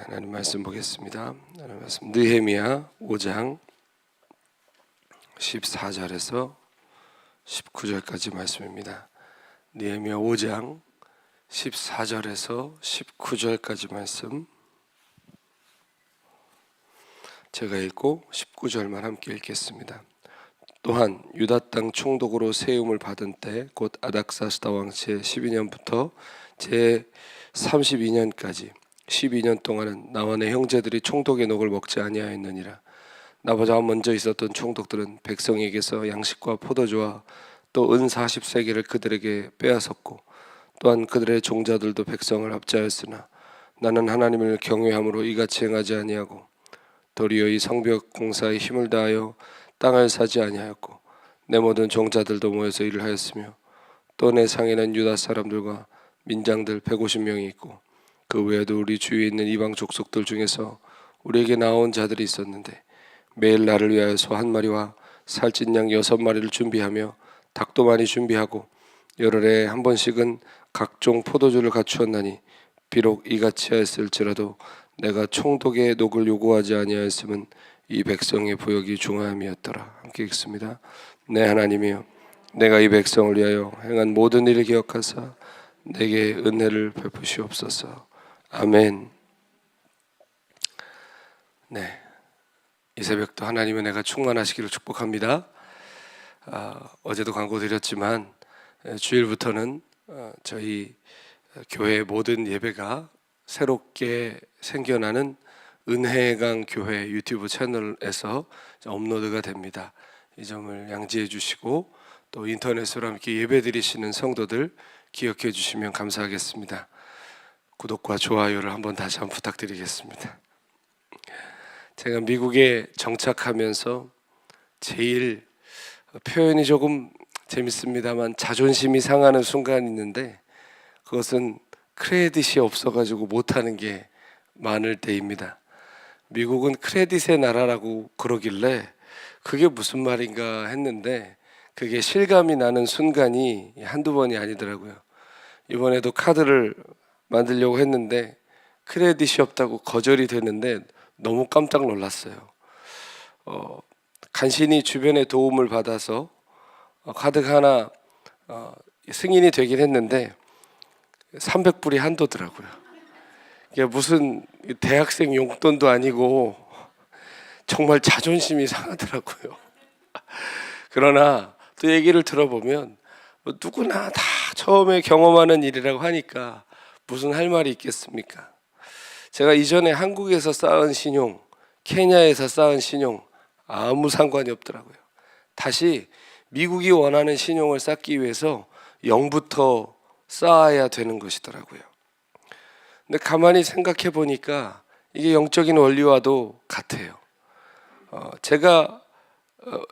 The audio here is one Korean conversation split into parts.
하나님 말씀 보겠습니다. 하나님 말씀 느헤미야 5장 14절에서 19절까지 말씀입니다. 느헤미야 5장 14절에서 19절까지 말씀 제가 읽고 19절만 함께 읽겠습니다. 또한 유다 땅 총독으로 세움을 받은 때 곧 아닥사스다 왕제 12년부터 제 32년까지 12년 동안은 나와 내 형제들이 총독의 녹을 먹지 아니하였느니라. 나보다 먼저 있었던 총독들은 백성에게서 양식과 포도주와 또 은 40세겔을 그들에게 빼앗았고 또한 그들의 종자들도 백성을 압제하였으나 나는 하나님을 경외함으로 이같이 행하지 아니하고 도리어 이 성벽 공사에 힘을 다하여 땅을 사지 아니하였고 내 모든 종자들도 모여서 일을 하였으며 또 내 상에는 유다 사람들과 민장들 150명이 있고 그 외에도 우리 주위에 있는 이방 족속들 중에서 우리에게 나온 자들이 있었는데 매일 나를 위하여 소 한 마리와 살찐 양 6마리를 준비하며 닭도 많이 준비하고 열흘에 한 번씩은 각종 포도주를 갖추었나니 비록 이같이 하였을지라도 내가 총독의 녹을 요구하지 아니하였음은 이 백성의 부역이 중함이었더라. 함께 읽습니다. 내 하나님이여, 내가 이 백성을 위하여 행한 모든 일을 기억하사 내게 은혜를 베푸시옵소서. 아멘. 네, 이 새벽도 하나님의 은혜가 충만하시기를 축복합니다. 어제도 광고 드렸지만 주일부터는 저희 교회 모든 예배가 새롭게 생겨나는 은혜강 교회 유튜브 채널에서 업로드가 됩니다. 이 점을 양지해 주시고 또 인터넷으로 함께 예배 드리시는 성도들 기억해 주시면 감사하겠습니다. 구독과 좋아요를 다시 한번 부탁드리겠습니다. 제가 미국에 정착하면서 제일 표현이 조금 재밌습니다만 자존심이 상하는 순간이 있는데 그것은 크레딧이 없어가지고 못하는 게 많을 때입니다. 미국은 크레딧의 나라라고 그러길래 그게 무슨 말인가 했는데 그게 실감이 나는 순간이 한두 번이 아니더라고요. 이번에도 카드를 만들려고 했는데 크레딧이 없다고 거절이 됐는데 너무 깜짝 놀랐어요. 간신히 주변의 도움을 받아서 카드가 하나 승인이 되긴 했는데 300불이 한도더라고요. 이게 무슨 대학생 용돈도 아니고 정말 자존심이 상하더라고요. 그러나 또 얘기를 들어보면 누구나 다 처음에 경험하는 일이라고 하니까 무슨 할 말이 있겠습니까? 제가 이전에 한국에서 쌓은 신용, 케냐에서 쌓은 신용 아무 상관이 없더라고요. 다시 미국이 원하는 신용을 쌓기 위해서 0부터 쌓아야 되는 것이더라고요. 근데 가만히 생각해 보니까 이게 영적인 원리와도 같아요. 제가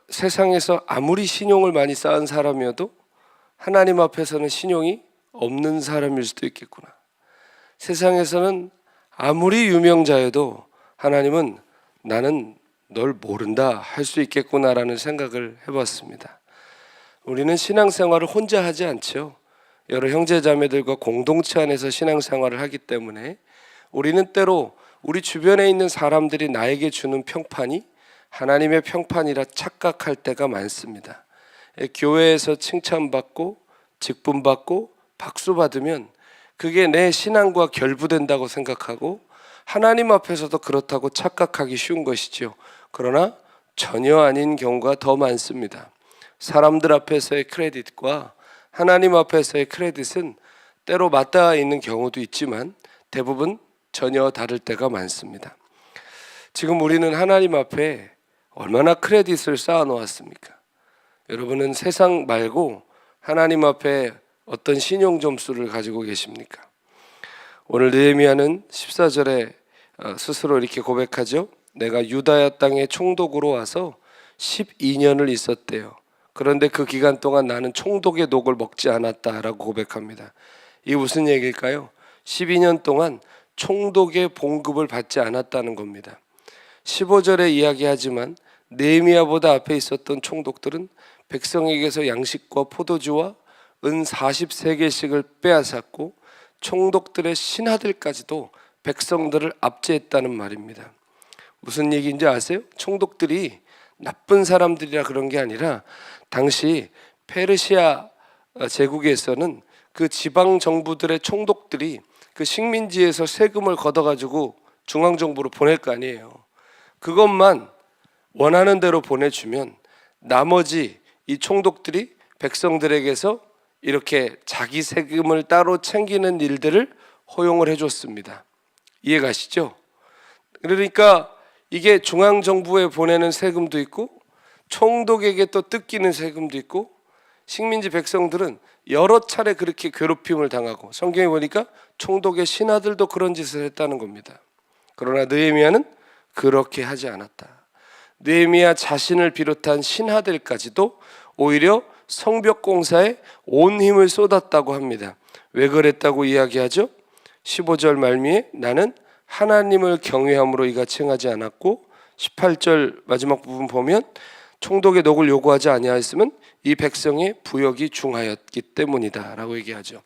세상에서 아무리 신용을 많이 쌓은 사람이어도 하나님 앞에서는 신용이 없는 사람일 수도 있겠구나. 세상에서는 아무리 유명자여도 하나님은 나는 널 모른다 할 수 있겠구나라는 생각을 해봤습니다. 우리는 신앙생활을 혼자 하지 않죠. 여러 형제자매들과 공동체 안에서 신앙생활을 하기 때문에 우리는 때로 우리 주변에 있는 사람들이 나에게 주는 평판이 하나님의 평판이라 착각할 때가 많습니다. 교회에서 칭찬받고 직분받고 박수받으면 그게 내 신앙과 결부된다고 생각하고 하나님 앞에서도 그렇다고 착각하기 쉬운 것이죠. 그러나 전혀 아닌 경우가 더 많습니다. 사람들 앞에서의 크레딧과 하나님 앞에서의 크레딧은 때로 맞닿아 있는 경우도 있지만 대부분 전혀 다를 때가 많습니다. 지금 우리는 하나님 앞에 얼마나 크레딧을 쌓아 놓았습니까? 여러분은 세상 말고 하나님 앞에 어떤 신용 점수를 가지고 계십니까? 오늘 느헤미야는 14절에 스스로 이렇게 고백하죠. 내가 유다야 땅의 총독으로 와서 12년을 있었대요. 그런데 그 기간 동안 나는 총독의 녹을 먹지 않았다라고 고백합니다. 이게 무슨 얘기일까요? 12년 동안 총독의 봉급을 받지 않았다는 겁니다. 15절에 이야기하지만 느헤미야보다 앞에 있었던 총독들은 백성에게서 양식과 포도주와 은 40세겔씩을 빼앗았고 총독들의 신하들까지도 백성들을 압제했다는 말입니다. 무슨 얘기인지 아세요? 총독들이 나쁜 사람들이라 그런 게 아니라 당시 페르시아 제국에서는 그 지방 정부들의 총독들이 그 식민지에서 세금을 걷어가지고 중앙정부로 보낼 거 아니에요. 그것만 원하는 대로 보내주면 나머지 이 총독들이 백성들에게서 이렇게 자기 세금을 따로 챙기는 일들을 허용을 해줬습니다. 이해가시죠? 그러니까 이게 중앙정부에 보내는 세금도 있고 총독에게 또 뜯기는 세금도 있고, 식민지 백성들은 여러 차례 그렇게 괴롭힘을 당하고, 성경에 보니까 총독의 신하들도 그런 짓을 했다는 겁니다. 그러나 느헤미야는 그렇게 하지 않았다. 느헤미야 자신을 비롯한 신하들까지도 오히려 성벽 공사에 온 힘을 쏟았다고 합니다. 왜 그랬다고 이야기하죠? 15절 말미에 나는 하나님을 경외함으로 이같이 행하지 않았고, 18절 마지막 부분 보면 총독의 녹을 요구하지 아니하였으면 이 백성의 부역이 중하였기 때문이다 라고 얘기하죠.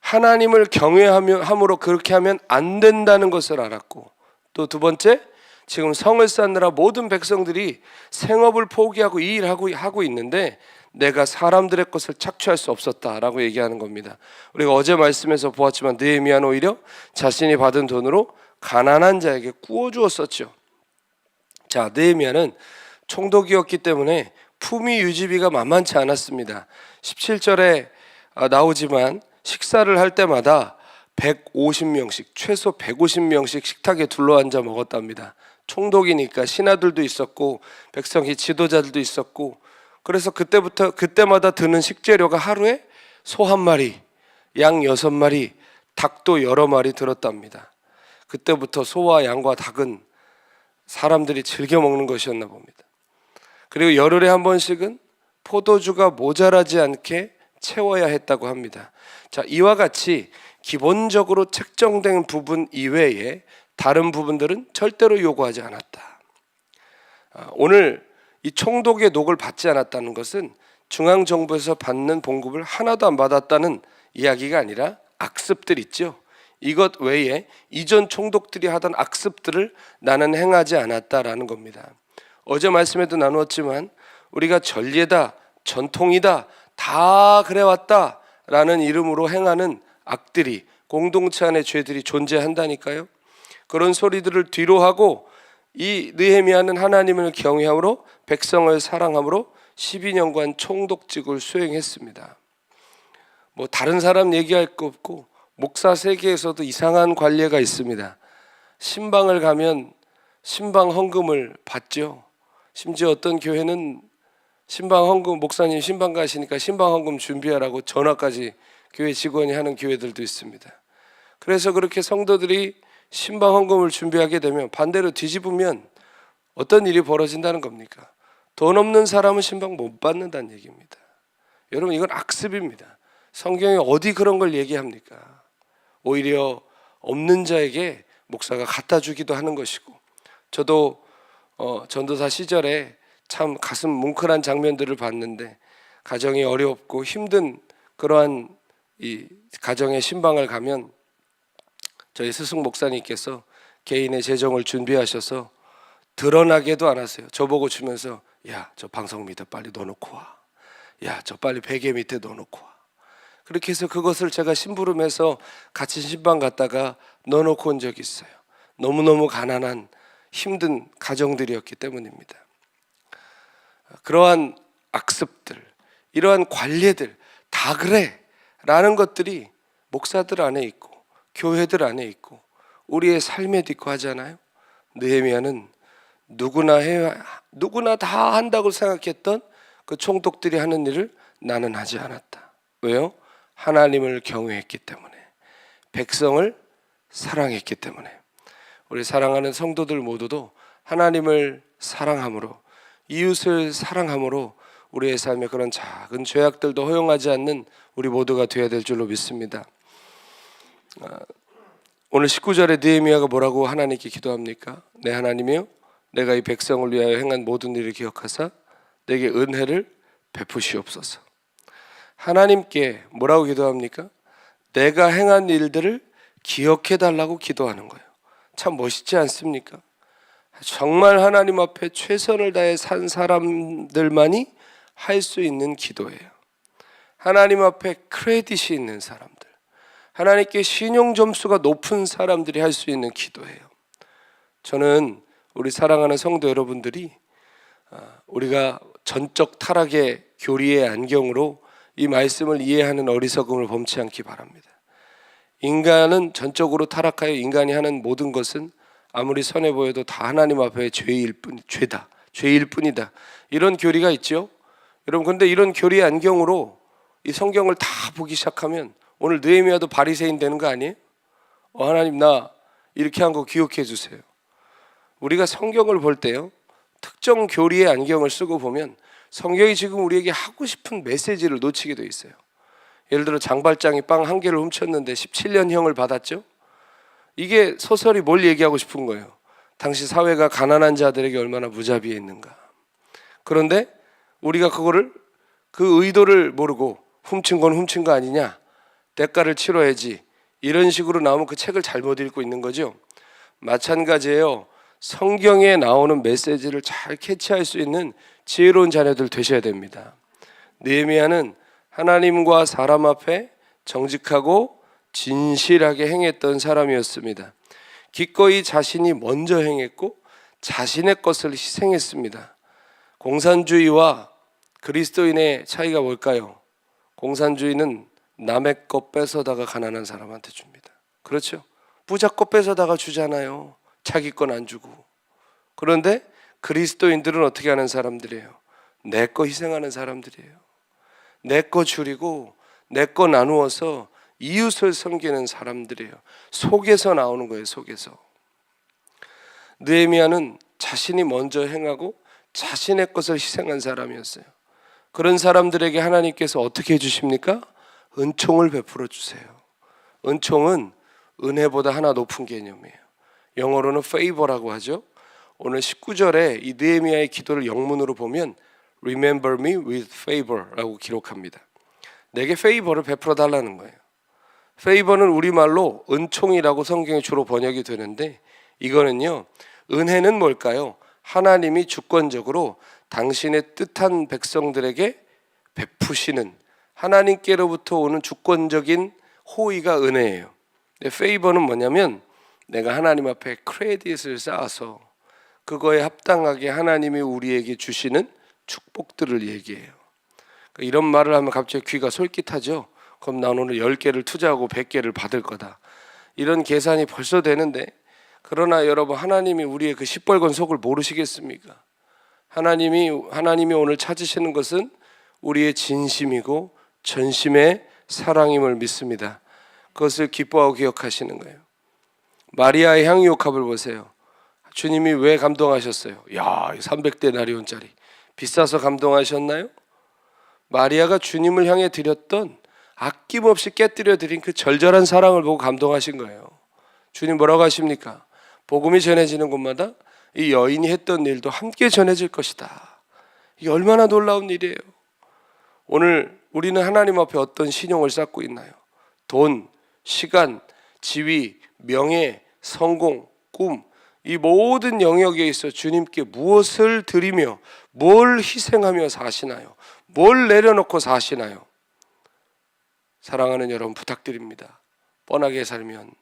하나님을 경외함으로 그렇게 하면 안 된다는 것을 알았고, 또 두 번째, 지금 성을 쌓느라 모든 백성들이 생업을 포기하고 이 일을 하고 있는데 내가 사람들의 것을 착취할 수 없었다라고 얘기하는 겁니다. 우리가 어제 말씀에서 보았지만 느헤미야는 오히려 자신이 받은 돈으로 가난한 자에게 구워주었었죠. 자, 느헤미야는 총독이었기 때문에 품위 유지비가 만만치 않았습니다. 17절에 나오지만 식사를 할 때마다 150명씩, 최소 150명씩 식탁에 둘러앉아 먹었답니다. 총독이니까 신하들도 있었고 백성의 지도자들도 있었고, 그래서 그때마다 드는 식재료가 하루에 소 1마리, 양 6마리, 닭도 여러 마리 들었답니다. 그때부터 소와 양과 닭은 사람들이 즐겨 먹는 것이었나 봅니다. 그리고 열흘에 한 번씩은 포도주가 모자라지 않게 채워야 했다고 합니다. 자, 이와 같이 기본적으로 책정된 부분 이외에 다른 부분들은 절대로 요구하지 않았다. 오늘 이 총독의 녹을 받지 않았다는 것은 중앙정부에서 받는 봉급을 하나도 안 받았다는 이야기가 아니라 악습들 있죠. 이것 외에 이전 총독들이 하던 악습들을 나는 행하지 않았다라는 겁니다. 어제 말씀에도 나누었지만 우리가 전례다, 전통이다, 다 그래왔다 라는 이름으로 행하는 악들이, 공동체 안에 죄들이 존재한다니까요. 그런 소리들을 뒤로하고 이 느헤미야는 하나님을 경외함으로 백성을 사랑함으로 12년간 총독직을 수행했습니다. 뭐 다른 사람 얘기할 거 없고 목사 세계에서도 이상한 관례가 있습니다. 신방을 가면 신방 헌금을 받죠. 심지어 어떤 교회는 신방 헌금, 목사님 신방 가시니까 신방 헌금 준비하라고 전화까지 교회 직원이 하는 교회들도 있습니다. 그래서 그렇게 성도들이 신방 헌금을 준비하게 되면 반대로 뒤집으면 어떤 일이 벌어진다는 겁니까? 돈 없는 사람은 신방 못 받는다는 얘기입니다. 여러분, 이건 악습입니다. 성경에 어디 그런 걸 얘기합니까? 오히려 없는 자에게 목사가 갖다 주기도 하는 것이고, 저도 전도사 시절에 참 가슴 뭉클한 장면들을 봤는데, 가정이 어렵고 힘든 그러한 이 가정의 신방을 가면 저희 스승 목사님께서 개인의 재정을 준비하셔서 드러나게도 안 하세요. 저보고 주면서 야, 저 방석 밑에 빨리 넣어놓고 와. 야, 저 빨리 베개 밑에 넣어놓고 와. 그렇게 해서 그것을 제가 심부름해서 같이 신방 갔다가 넣어놓고 온 적이 있어요. 너무너무 가난한 힘든 가정들이었기 때문입니다. 그러한 악습들, 이러한 관례들 다 그래 라는 것들이 목사들 안에 있고 교회들 안에 있고 우리의 삶에도 있고 하잖아요. 느헤미야는 누구나 다 한다고 생각했던 그 총독들이 하는 일을 나는 하지 않았다. 왜요? 하나님을 경외했기 때문에, 백성을 사랑했기 때문에. 우리 사랑하는 성도들 모두도 하나님을 사랑함으로, 이웃을 사랑함으로 우리의 삶에 그런 작은 죄악들도 허용하지 않는 우리 모두가 되어야 될 줄로 믿습니다. 오늘 19절에 느헤미야가 뭐라고 하나님께 기도합니까? 내 하나님이여, 내가 이 백성을 위하여 행한 모든 일을 기억하사 내게 은혜를 베푸시옵소서. 하나님께 뭐라고 기도합니까? 내가 행한 일들을 기억해 달라고 기도하는 거예요. 참 멋있지 않습니까? 정말 하나님 앞에 최선을 다해 산 사람들만이 할 수 있는 기도예요. 하나님 앞에 크레딧이 있는 사람들, 하나님께 신용 점수가 높은 사람들이 할 수 있는 기도예요. 저는 우리 사랑하는 성도 여러분들이 우리가 전적 타락의 교리의 안경으로 이 말씀을 이해하는 어리석음을 범치 않기 바랍니다. 인간은 전적으로 타락하여 인간이 하는 모든 것은 아무리 선해 보여도 다 하나님 앞에 죄일 뿐이다. 이런 교리가 있죠. 여러분, 근데 이런 교리의 안경으로 이 성경을 다 보기 시작하면 오늘 느헤미야도 바리새인 되는 거 아니에요? 하나님, 나 이렇게 한 거 기억해 주세요. 우리가 성경을 볼 때요, 특정 교리의 안경을 쓰고 보면 성경이 지금 우리에게 하고 싶은 메시지를 놓치게 돼 있어요. 예를 들어 장발장이 빵 한 개를 훔쳤는데 17년형을 받았죠. 이게 소설이 뭘 얘기하고 싶은 거예요? 당시 사회가 가난한 자들에게 얼마나 무자비했는가. 그런데 우리가 그 의도를 모르고 훔친 건 훔친 거 아니냐, 대가를 치러야지, 이런 식으로 나오면 그 책을 잘못 읽고 있는 거죠. 마찬가지예요. 성경에 나오는 메시지를 잘 캐치할 수 있는 지혜로운 자녀들 되셔야 됩니다. 느헤미야는 하나님과 사람 앞에 정직하고 진실하게 행했던 사람이었습니다. 기꺼이 자신이 먼저 행했고 자신의 것을 희생했습니다. 공산주의와 그리스도인의 차이가 뭘까요? 공산주의는 남의 것 뺏어다가 가난한 사람한테 줍니다. 그렇죠? 부자 것 뺏어다가 주잖아요. 자기 건 안 주고. 그런데 그리스도인들은 어떻게 하는 사람들이에요? 내 거 희생하는 사람들이에요. 내 거 줄이고 내 거 나누어서 이웃을 섬기는 사람들이에요. 속에서 나오는 거예요. 속에서. 느헤미야는 자신이 먼저 행하고 자신의 것을 희생한 사람이었어요. 그런 사람들에게 하나님께서 어떻게 해주십니까? 은총을 베풀어 주세요. 은총은 은혜보다 하나 높은 개념이에요. 영어로는 favor라고 하죠. 오늘 19절에 이 느헤미야의 기도를 영문으로 보면 Remember me with favor라고 기록합니다. 내게 favor를 베풀어 달라는 거예요. favor는 우리말로 은총이라고 성경에 주로 번역이 되는데, 이거는요, 은혜는 뭘까요? 하나님이 주권적으로 당신의 뜻한 백성들에게 베푸시는, 하나님께로부터 오는 주권적인 호의가 은혜예요. favor는 뭐냐면 내가 하나님 앞에 크레딧을 쌓아서 그거에 합당하게 하나님이 우리에게 주시는 축복들을 얘기해요. 이런 말을 하면 갑자기 귀가 솔깃하죠. 그럼 난 오늘 10개를 투자하고 100개를 받을 거다, 이런 계산이 벌써 되는데, 그러나 여러분, 하나님이 우리의 그 시뻘건 속을 모르시겠습니까? 하나님이 오늘 찾으시는 것은 우리의 진심이고 전심의 사랑임을 믿습니다. 그것을 기뻐하고 기억하시는 거예요. 마리아의 향유옥합을 보세요. 주님이 왜 감동하셨어요? 300데나리온짜리 비싸서 감동하셨나요? 마리아가 주님을 향해 드렸던, 아낌없이 깨뜨려 드린 그 절절한 사랑을 보고 감동하신 거예요. 주님 뭐라고 하십니까? 복음이 전해지는 곳마다 이 여인이 했던 일도 함께 전해질 것이다. 이게 얼마나 놀라운 일이에요. 오늘 우리는 하나님 앞에 어떤 신용을 쌓고 있나요? 돈, 시간, 지위, 명예, 성공, 꿈, 이 모든 영역에 있어 주님께 무엇을 드리며 뭘 희생하며 사시나요? 뭘 내려놓고 사시나요? 사랑하는 여러분, 부탁드립니다. 뻔하게 살면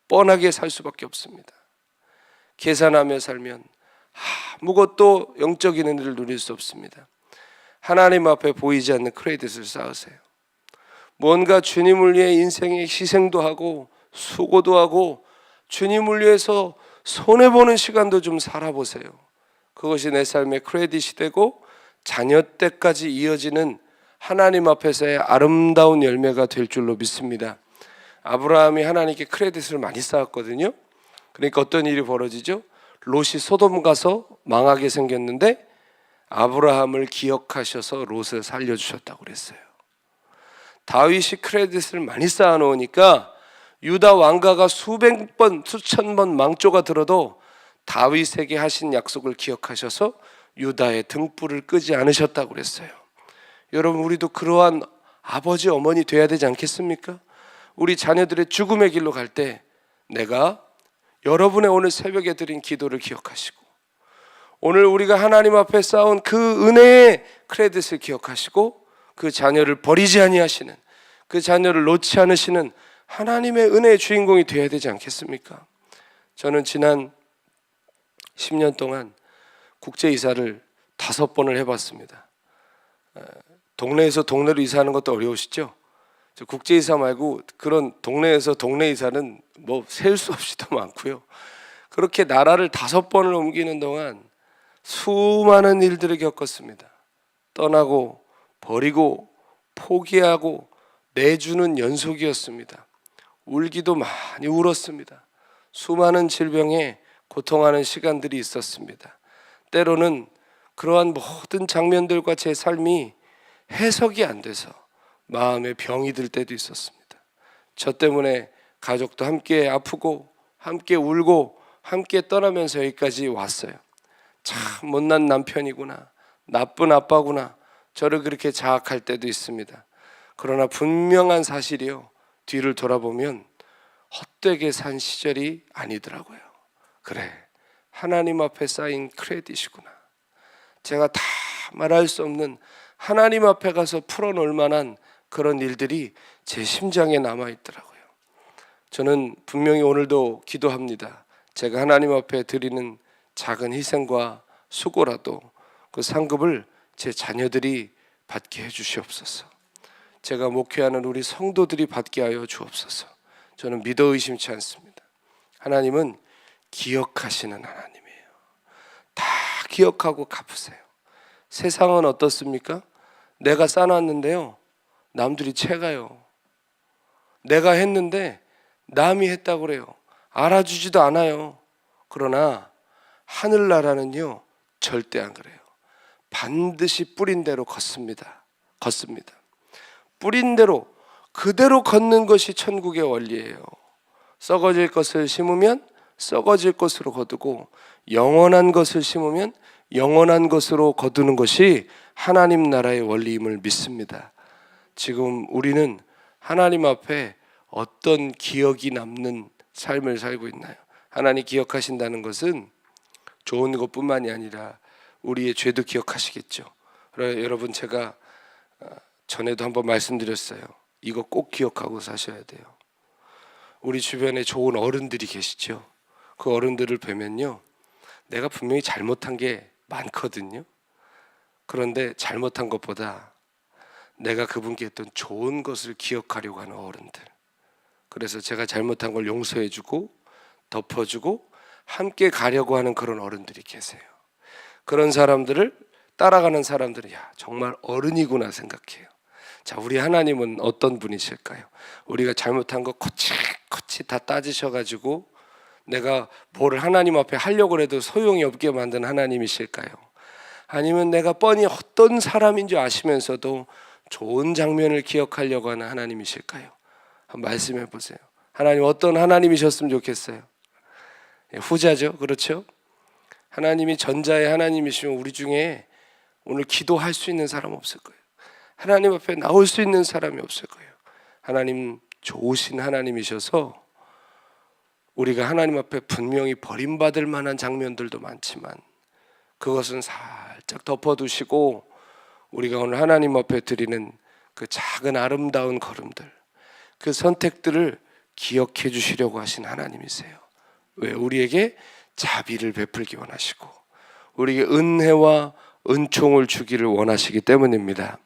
뻔하게 살 수밖에 없습니다. 계산하며 살면 아무것도 영적인 은혜를 누릴 수 없습니다. 하나님 앞에 보이지 않는 크레딧을 쌓으세요. 뭔가 주님을 위해 인생의 희생도 하고 수고도 하고 주님을 위해서 손해보는 시간도 좀 살아보세요. 그것이 내 삶의 크레딧이 되고 자녀 때까지 이어지는 하나님 앞에서의 아름다운 열매가 될 줄로 믿습니다. 아브라함이 하나님께 크레딧을 많이 쌓았거든요. 그러니까 어떤 일이 벌어지죠? 롯이 소돔 가서 망하게 생겼는데 아브라함을 기억하셔서 롯을 살려주셨다고 그랬어요. 다윗이 크레딧을 많이 쌓아놓으니까 유다 왕가가 수백 번, 수천 번 망조가 들어도 다윗에게 하신 약속을 기억하셔서 유다의 등불을 끄지 않으셨다고 그랬어요. 여러분, 우리도 그러한 아버지 어머니 돼야 되지 않겠습니까? 우리 자녀들의 죽음의 길로 갈 때 내가 여러분의 오늘 새벽에 드린 기도를 기억하시고, 오늘 우리가 하나님 앞에 쌓은 그 은혜의 크레딧을 기억하시고, 그 자녀를 버리지 아니하시는, 그 자녀를 놓지 않으시는 하나님의 은혜의 주인공이 되어야 되지 않겠습니까? 저는 지난 10년 동안 국제이사를 5번을 해봤습니다. 동네에서 동네로 이사하는 것도 어려우시죠? 국제이사 말고 그런 동네에서 동네 이사는 뭐 셀 수 없이 더 많고요. 그렇게 나라를 5번을 옮기는 동안 수많은 일들을 겪었습니다. 떠나고 버리고 포기하고 내주는 연속이었습니다. 울기도 많이 울었습니다. 수많은 질병에 고통하는 시간들이 있었습니다. 때로는 그러한 모든 장면들과 제 삶이 해석이 안 돼서 마음에 병이 들 때도 있었습니다. 저 때문에 가족도 함께 아프고 함께 울고 함께 떠나면서 여기까지 왔어요. 참 못난 남편이구나, 나쁜 아빠구나, 저를 그렇게 자학할 때도 있습니다. 그러나 분명한 사실이요, 뒤를 돌아보면 헛되게 산 시절이 아니더라고요. 그래, 하나님 앞에 쌓인 크레딧이구나. 제가 다 말할 수 없는 하나님 앞에 가서 풀어놓을 만한 그런 일들이 제 심장에 남아있더라고요. 저는 분명히 오늘도 기도합니다. 제가 하나님 앞에 드리는 작은 희생과 수고라도 그 상급을 제 자녀들이 받게 해주시옵소서. 제가 목회하는 우리 성도들이 받게 하여 주옵소서. 저는 믿어 의심치 않습니다. 하나님은 기억하시는 하나님이에요. 다 기억하고 갚으세요. 세상은 어떻습니까? 내가 쌓아놨는데요, 남들이 채가요. 내가 했는데 남이 했다고 그래요. 알아주지도 않아요. 그러나 하늘나라는요, 절대 안 그래요. 반드시 뿌린 대로 걷습니다. 뿌린 대로 그대로 걷는 것이 천국의 원리예요. 썩어질 것을 심으면 썩어질 것으로 거두고, 영원한 것을 심으면 영원한 것으로 거두는 것이 하나님 나라의 원리임을 믿습니다. 지금 우리는 하나님 앞에 어떤 기억이 남는 삶을 살고 있나요? 하나님 기억하신다는 것은 좋은 것뿐만이 아니라 우리의 죄도 기억하시겠죠. 여러분, 제가 전에도 한번 말씀드렸어요. 이거 꼭 기억하고 사셔야 돼요. 우리 주변에 좋은 어른들이 계시죠. 그 어른들을 뵈면요, 내가 분명히 잘못한 게 많거든요. 그런데 잘못한 것보다 내가 그분께 했던 좋은 것을 기억하려고 하는 어른들, 그래서 제가 잘못한 걸 용서해주고 덮어주고 함께 가려고 하는 그런 어른들이 계세요. 그런 사람들을 따라가는 사람들은 야, 정말 어른이구나 생각해요. 자, 우리 하나님은 어떤 분이실까요? 우리가 잘못한 거 코치코치 다 따지셔가지고 내가 뭘 하나님 앞에 하려고 해도 소용이 없게 만든 하나님이실까요? 아니면 내가 뻔히 어떤 사람인 줄 아시면서도 좋은 장면을 기억하려고 하는 하나님이실까요? 한번 말씀해 보세요. 하나님 어떤 하나님이셨으면 좋겠어요? 후자죠, 그렇죠? 하나님이 전자의 하나님이시면 우리 중에 오늘 기도할 수 있는 사람 없을 거예요. 하나님 앞에 나올 수 있는 사람이 없을 거예요. 하나님 좋으신 하나님이셔서 우리가 하나님 앞에 분명히 버림받을 만한 장면들도 많지만 그것은 살짝 덮어두시고 우리가 오늘 하나님 앞에 드리는 그 작은 아름다운 걸음들, 그 선택들을 기억해 주시려고 하신 하나님이세요. 왜? 우리에게 자비를 베풀기 원하시고 우리에게 은혜와 은총을 주기를 원하시기 때문입니다.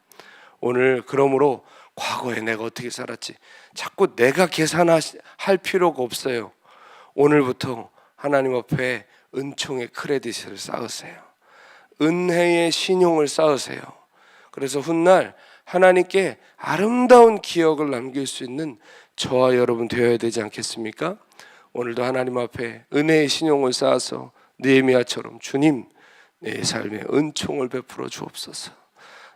오늘 그러므로 과거에 내가 어떻게 살았지 자꾸 내가 계산할 필요가 없어요. 오늘부터 하나님 앞에 은총의 크레딧을 쌓으세요. 은혜의 신용을 쌓으세요. 그래서 훗날 하나님께 아름다운 기억을 남길 수 있는 저와 여러분 되어야 되지 않겠습니까? 오늘도 하나님 앞에 은혜의 신용을 쌓아서 느헤미야처럼 주님, 내 삶에 은총을 베풀어 주옵소서.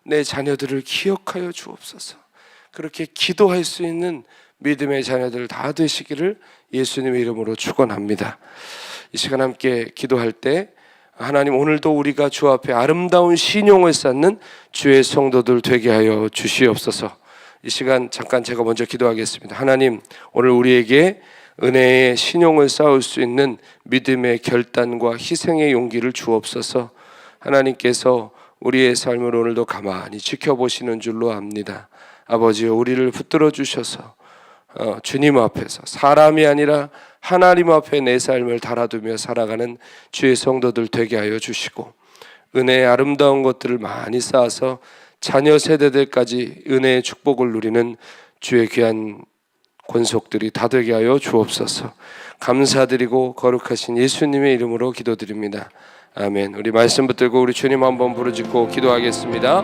내 자녀들을 기억하여 주옵소서. 그렇게 기도할 수 있는 믿음의 자녀들 다 되시기를 예수님의 이름으로 축원합니다. 이 시간 함께 기도할 때 하나님 오늘도 우리가 주 앞에 아름다운 신용을 쌓는 주의 성도들 되게 하여 주시옵소서. 이 시간 잠깐 제가 먼저 기도하겠습니다. 하나님, 오늘 우리에게 은혜의 신용을 쌓을 수 있는 믿음의 결단과 희생의 용기를 주옵소서. 하나님께서 우리의 삶을 오늘도 가만히 지켜보시는 줄로 압니다. 아버지여, 우리를 붙들어 주셔서 주님 앞에서 사람이 아니라 하나님 앞에 내 삶을 달아두며 살아가는 주의 성도들 되게 하여 주시고, 은혜의 아름다운 것들을 많이 쌓아서 자녀 세대들까지 은혜의 축복을 누리는 주의 귀한 권속들이 다 되게 하여 주옵소서. 감사드리고 거룩하신 예수님의 이름으로 기도드립니다. 아멘. 우리 말씀 붙들고 우리 주님 한번 부르짖고 기도하겠습니다.